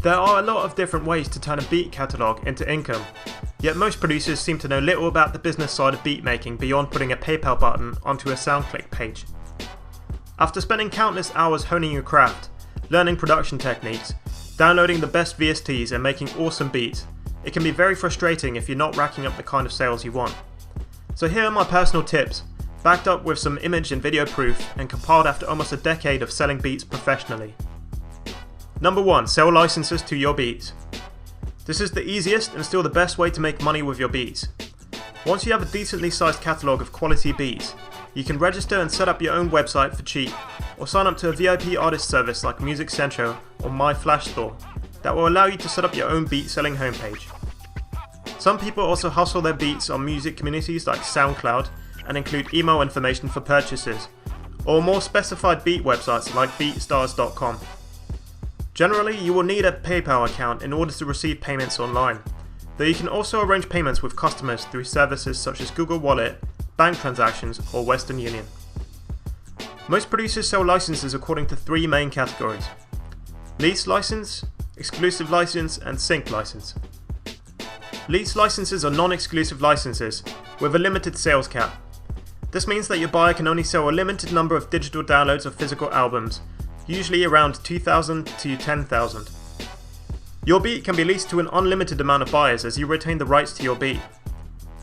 There are a lot of different ways to turn a beat catalogue into income, yet most producers seem to know little about the business side of beat making beyond putting a PayPal button onto a SoundClick page. After spending countless hours honing your craft, learning production techniques, downloading the best VSTs and making awesome beats, it can be very frustrating if you're not racking up the kind of sales you want. So here are my personal tips, backed up with some image and video proof and compiled after almost a decade of selling beats professionally. Number 1. Sell licenses to your beats. This is the easiest and still the best way to make money with your beats. Once you have a decently sized catalogue of quality beats, you can register and set up your own website for cheap, or sign up to a VIP artist service like Music Central or My Flash Store that will allow you to set up your own beat selling homepage. Some people also hustle their beats on music communities like SoundCloud and include email information for purchases, or more specified beat websites like beatstars.com. Generally, you will need a PayPal account in order to receive payments online, though you can also arrange payments with customers through services such as Google Wallet, bank transactions, or Western Union. Most producers sell licenses according to 3 main categories: lease license, exclusive license, and sync license. Lease licenses are non-exclusive licenses with a limited sales cap. This means that your buyer can only sell a limited number of digital downloads of physical albums, usually around 2,000 to 10,000. Your beat can be leased to an unlimited amount of buyers as you retain the rights to your beat.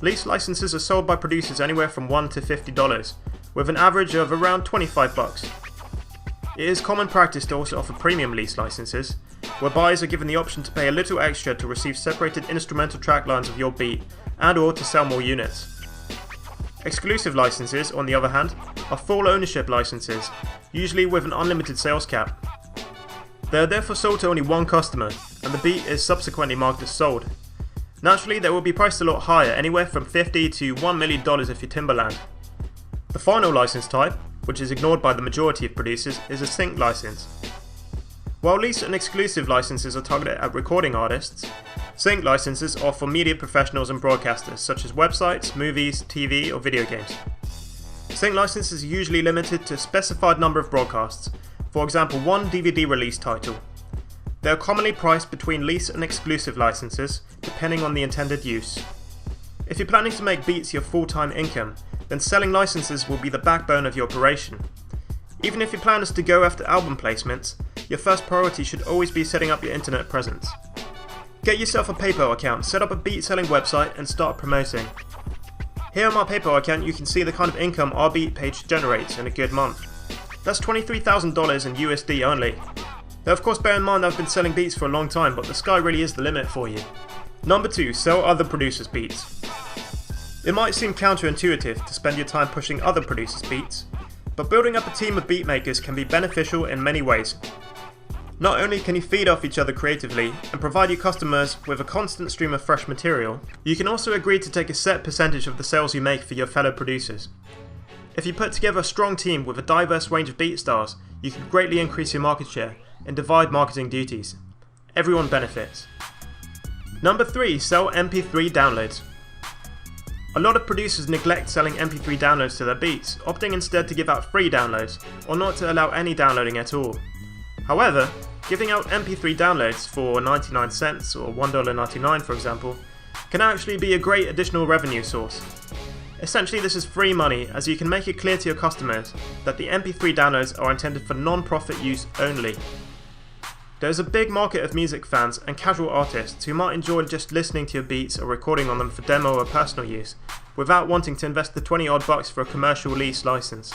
Lease licenses are sold by producers anywhere from $1 to $50, with an average of around $25. It is common practice to also offer premium lease licenses, where buyers are given the option to pay a little extra to receive separated instrumental track lines of your beat and/or to sell more units. Exclusive licenses, on the other hand, are full ownership licenses, usually with an unlimited sales cap. They are therefore sold to only one customer, and the beat is subsequently marked as sold. Naturally, they will be priced a lot higher, anywhere from $50 to $1 million if you're Timberland. The final license type, which is ignored by the majority of producers, is a sync license. While lease and exclusive licenses are targeted at recording artists, sync licenses are for media professionals and broadcasters such as websites, movies, TV, or video games. Sync licenses are usually limited to a specified number of broadcasts, for example 1 DVD release title. They are commonly priced between lease and exclusive licenses, depending on the intended use. If you're planning to make beats your full-time income, then selling licenses will be the backbone of your operation. Even if your plan is to go after album placements, your first priority should always be setting up your internet presence. Get yourself a PayPal account, set up a beat selling website, and start promoting. Here on my PayPal account you can see the kind of income our beat page generates in a good month. That's $23,000 in USD only. Though of course bear in mind I've been selling beats for a long time, but the sky really is the limit for you. Number 2. Sell other producers' beats. It might seem counterintuitive to spend your time pushing other producers' beats, but building up a team of beat makers can be beneficial in many ways. Not only can you feed off each other creatively and provide your customers with a constant stream of fresh material, you can also agree to take a set percentage of the sales you make for your fellow producers. If you put together a strong team with a diverse range of beat styles, you can greatly increase your market share and divide marketing duties. Everyone benefits. Number 3. Sell MP3 downloads. A lot of producers neglect selling MP3 downloads to their beats, opting instead to give out free downloads, or not to allow any downloading at all. However, giving out MP3 downloads for 99 cents or $1.99 for example, can actually be a great additional revenue source. Essentially this is free money, as you can make it clear to your customers that the MP3 downloads are intended for non-profit use only. There is a big market of music fans and casual artists who might enjoy just listening to your beats or recording on them for demo or personal use, without wanting to invest the $20 odd for a commercial lease license.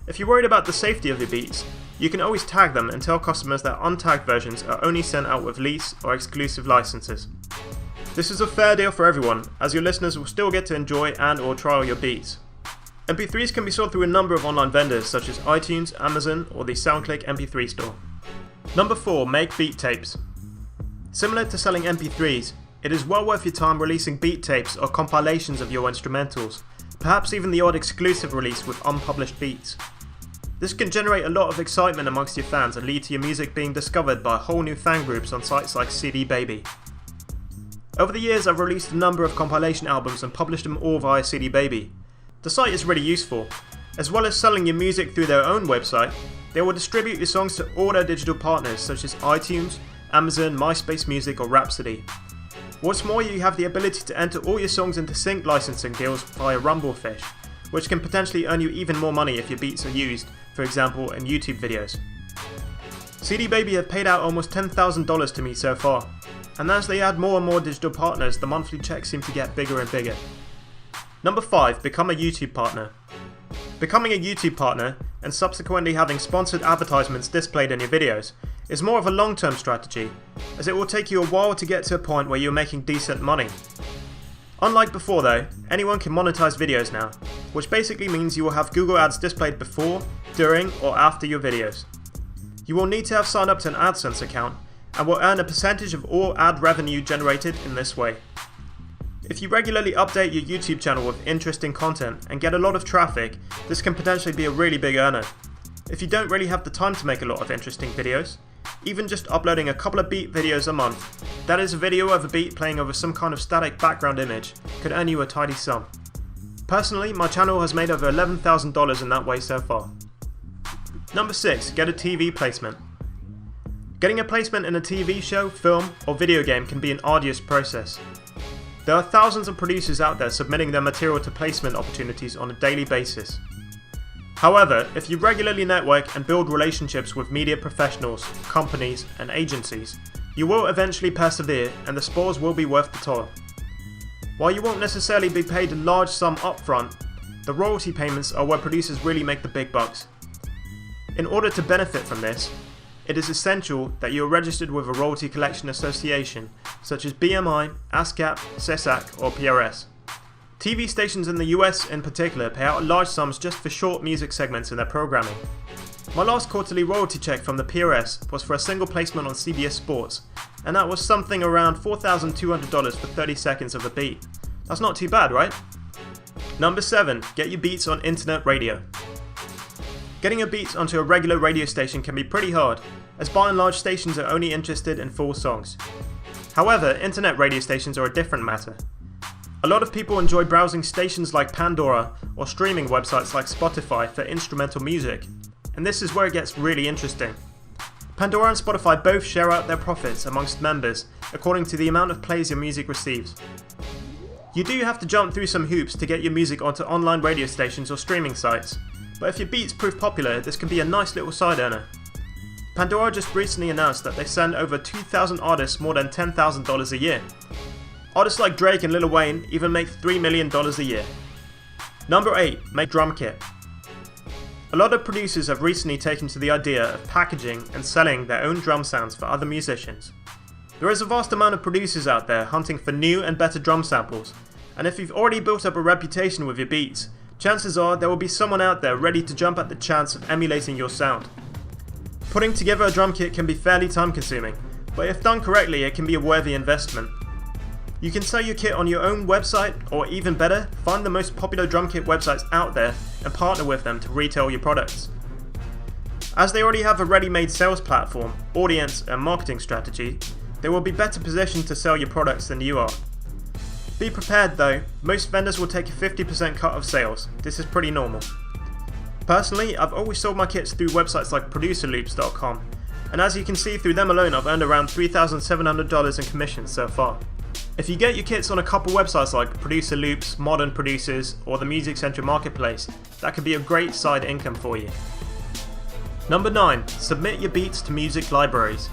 If you're worried about the safety of your beats, you can always tag them and tell customers that untagged versions are only sent out with lease or exclusive licenses. This is a fair deal for everyone, as your listeners will still get to enjoy and or trial your beats. MP3s can be sold through a number of online vendors such as iTunes, Amazon, or the SoundClick MP3 store. Number 4. Make beat tapes. Similar to selling MP3s, it is well worth your time releasing beat tapes or compilations of your instrumentals, perhaps even the odd exclusive release with unpublished beats. This can generate a lot of excitement amongst your fans and lead to your music being discovered by whole new fan groups on sites like CD Baby. Over the years I've released a number of compilation albums and published them all via CD Baby. The site is really useful. As well as selling your music through their own website, they will distribute your songs to all their digital partners such as iTunes, Amazon, MySpace Music or Rhapsody. What's more, you have the ability to enter all your songs into sync licensing deals via Rumblefish, which can potentially earn you even more money if your beats are used, for example in YouTube videos. CD Baby have paid out almost $10,000 to me so far, and as they add more and more digital partners, the monthly checks seem to get bigger and bigger. Number 5. Become a YouTube partner. Becoming a YouTube partner, and subsequently having sponsored advertisements displayed in your videos, is more of a long-term strategy, as it will take you a while to get to a point where you're making decent money. Unlike before though, anyone can monetize videos now, which basically means you will have Google Ads displayed before, during, or after your videos. You will need to have signed up to an AdSense account, and will earn a percentage of all ad revenue generated in this way. If you regularly update your YouTube channel with interesting content and get a lot of traffic, this can potentially be a really big earner. If you don't really have the time to make a lot of interesting videos, even just uploading a couple of beat videos a month, that is a video of a beat playing over some kind of static background image, could earn you a tidy sum. Personally, my channel has made over $11,000 in that way so far. Number 6. Get a TV placement. Getting a placement in a TV show, film, or video game can be an arduous process. There are thousands of producers out there submitting their material to placement opportunities on a daily basis. However, if you regularly network and build relationships with media professionals, companies, and agencies, you will eventually persevere and the spoils will be worth the toil. While you won't necessarily be paid a large sum upfront, the royalty payments are where producers really make the big bucks. In order to benefit from this, it is essential that you are registered with a royalty collection association such as BMI, ASCAP, SESAC or PRS. TV stations in the US in particular pay out large sums just for short music segments in their programming. My last quarterly royalty check from the PRS was for a single placement on CBS Sports, and that was something around $4,200 for 30 seconds of a beat. That's not too bad, right? Number 7. Get your beats on internet radio. Getting your beats onto a regular radio station can be pretty hard, as by and large stations are only interested in full songs. However, internet radio stations are a different matter. A lot of people enjoy browsing stations like Pandora or streaming websites like Spotify for instrumental music, and this is where it gets really interesting. Pandora and Spotify both share out their profits amongst members according to the amount of plays your music receives. You do have to jump through some hoops to get your music onto online radio stations or streaming sites, but if your beats prove popular, this can be a nice little side earner. Pandora just recently announced that they send over 2,000 artists more than $10,000 a year. Artists like Drake and Lil Wayne even make $3 million a year. Number 8. Make drum kit. A lot of producers have recently taken to the idea of packaging and selling their own drum sounds for other musicians. There is a vast amount of producers out there hunting for new and better drum samples, and if you've already built up a reputation with your beats, chances are there will be someone out there ready to jump at the chance of emulating your sound. Putting together a drum kit can be fairly time consuming, but if done correctly it can be a worthy investment. You can sell your kit on your own website, or even better, find the most popular drum kit websites out there and partner with them to retail your products. As they already have a ready-made sales platform, audience and marketing strategy, they will be better positioned to sell your products than you are. Be prepared though, most vendors will take a 50% cut of sales. This is pretty normal. Personally, I've always sold my kits through websites like producerloops.com, and as you can see, through them alone I've earned around $3,700 in commissions so far. If you get your kits on a couple websites like Producer Loops, Modern Producers, or the Music Central Marketplace, that could be a great side income for you. Number 9. Submit your beats to music libraries.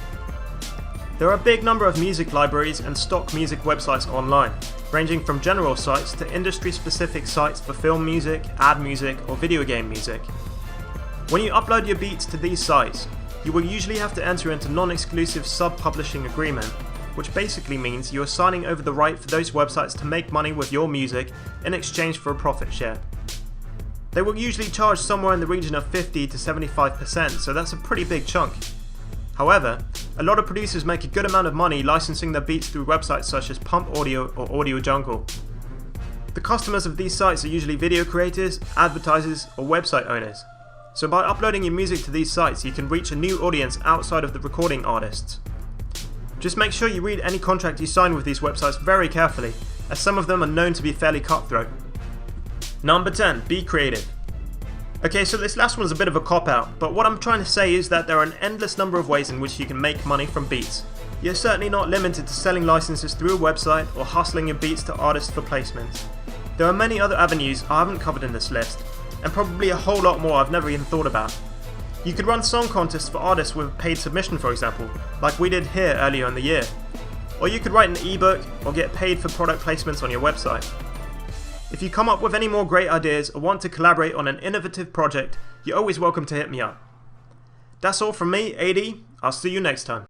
There are a big number of music libraries and stock music websites online, ranging from general sites to industry-specific sites for film music, ad music, or video game music. When you upload your beats to these sites, you will usually have to enter into non-exclusive sub-publishing agreement, which basically means you are signing over the right for those websites to make money with your music in exchange for a profit share. They will usually charge somewhere in the region of 50 to 75%, so that's a pretty big chunk. However, a lot of producers make a good amount of money licensing their beats through websites such as Pump Audio or Audio Jungle. The customers of these sites are usually video creators, advertisers, or website owners. So by uploading your music to these sites, you can reach a new audience outside of the recording artists. Just make sure you read any contract you sign with these websites very carefully, as some of them are known to be fairly cutthroat. Number 10. Be creative. Okay, so this last one is a bit of a cop-out, but what I'm trying to say is that there are an endless number of ways in which you can make money from beats. You're certainly not limited to selling licenses through a website or hustling your beats to artists for placements. There are many other avenues I haven't covered in this list, and probably a whole lot more I've never even thought about. You could run song contests for artists with a paid submission, for example, like we did here earlier in the year. Or you could write an ebook or get paid for product placements on your website. If you come up with any more great ideas or want to collaborate on an innovative project, you're always welcome to hit me up. That's all from me, AD. I'll see you next time.